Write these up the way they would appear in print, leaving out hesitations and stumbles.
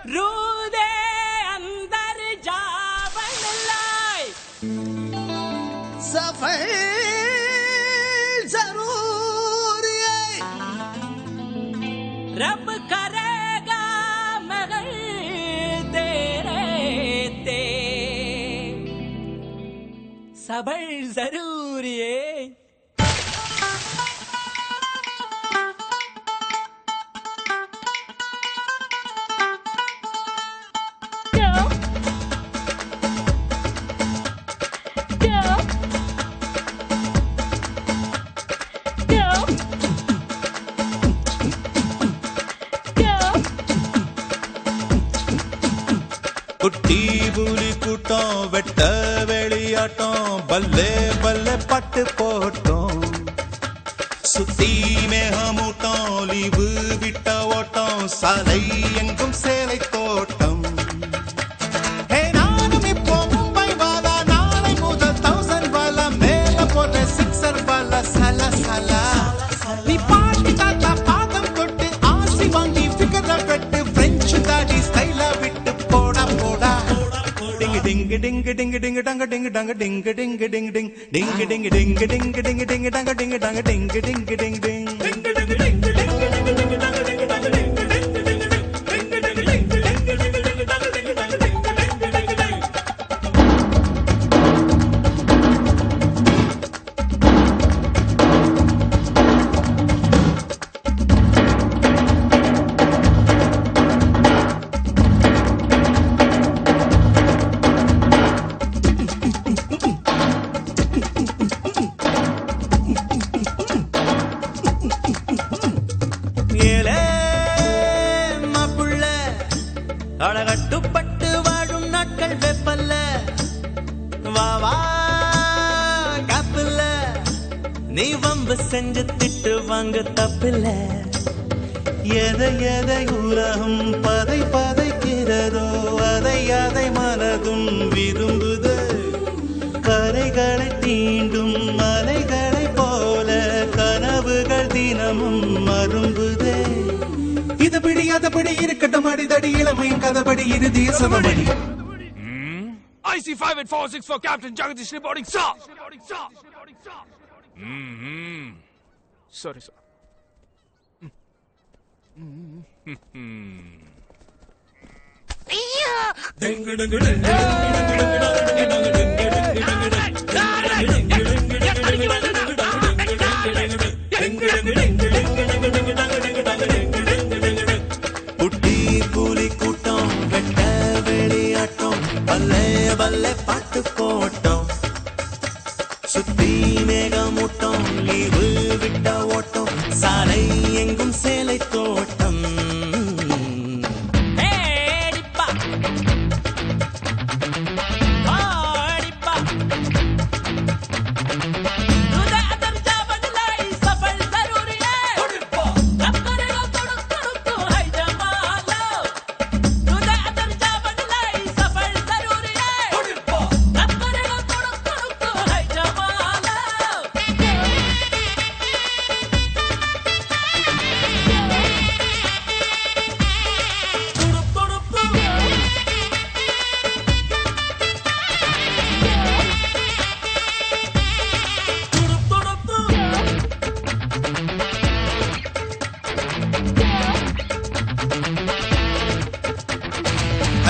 रूदे अंदर जावन लाए सफल जरूर है रब करेगा मगर तेरे ते सबर जरूर है குட்டி புலி கூட்டம் வெட்ட வெளியாட்டம் பல்லே பல்லே பட்டு போட்டோம் சுத்தி மேகமூட்டம் லீவு விட்ட ஓட்டம் சாலை எங்கும் சேலை தோட்டம் நானும் இப்போ மும்பை வாலா நாளை முதல் 1000 வாலா மேல போற சிக்ஸர் வாலா சல சல நீ பாட்டி தாத்தா பாதம் தொட்டு ஆசி வாங்கி ஃபிகர வெட்டு பிரெஞ்சு தாடி ஸ்டைலா விட்டு ding ding ding ding dang ding dang ding ding ding ding ding ding ding ding ding ding dang ding dang ding ding ding ding அழகட்டுப்பட்டு வாழும் நாட்கள் வெப்பல்ல வாவா காப்பில்ல நீ வம்பு செஞ்சு திட்டு வாங்க தப்பில்ல எதை எதை உலகம் பதை பதைக்கிறதோ அதை அதை மனதும் விரும்புது கரைகளை தீண்டும் மலைகளை போல கனவுகள் தினமும் மரும்புதே இதபடி இருக்கட்டும் அடிதடி இளமையின் கதபடி இறுதிய சமபடி IC5 at 46 for Captain Jagadish reporting, sir. Sorry, sir. குட்டி புலி கூட்டம் வெட்ட வெளியாட்டம் பல்லே பல்லே பாட்டு போட்டோம் சுத்தி மேகமூட்டம் லீவு விட்ட ஓட்டம் சாலை எங்கும் சேலை தோட்டம்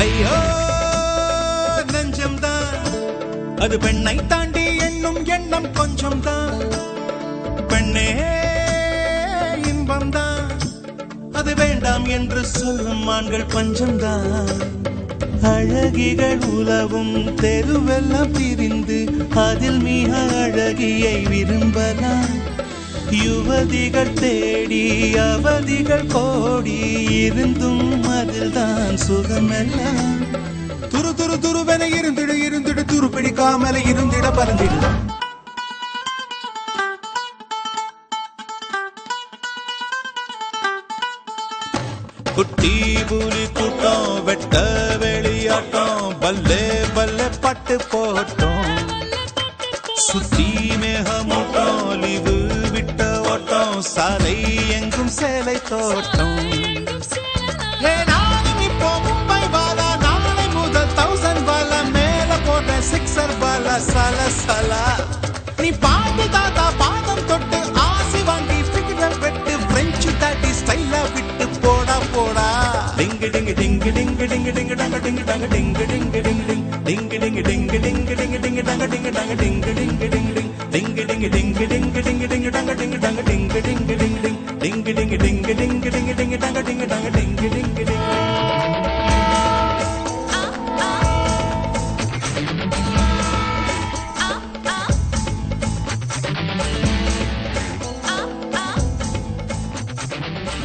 ஐயோ நெஞ்சம்தான் அது பெண்ணை தாண்டி எண்ணும் எண்ணம் கொஞ்சம் தான் பெண்ணே இன்பம்தான் அது வேண்டாம் என்று சொல்லும் ஆண்கள் பஞ்சம்தான் அழகிகள் உலவும் தெருவெல்லாம் பிரிந்து அதில் மிக அழகியை விரும்பலாம் யுவதிகள் தேடி அவதிகள் கோடி இருந்தும் அதில் தான் சுகமெல்லாம் துரு துரு துருவென இருந்திடு துரு பிடிக்காமல இருந்திட பறந்திடு குட்டி புலி கூட்டம் வெட்ட வெளியாட்டம் பல்லே பல்லே பட்டு போட்டோம் சுத்தி மேகமூட்டம் லீவு விட்ட ஓட்டம் சாலை எங்கும் சேலை தோட்டம் நானும் இப்போ டங்க டிங்கு டங்க டிங்கு டிங்கு டிங்கு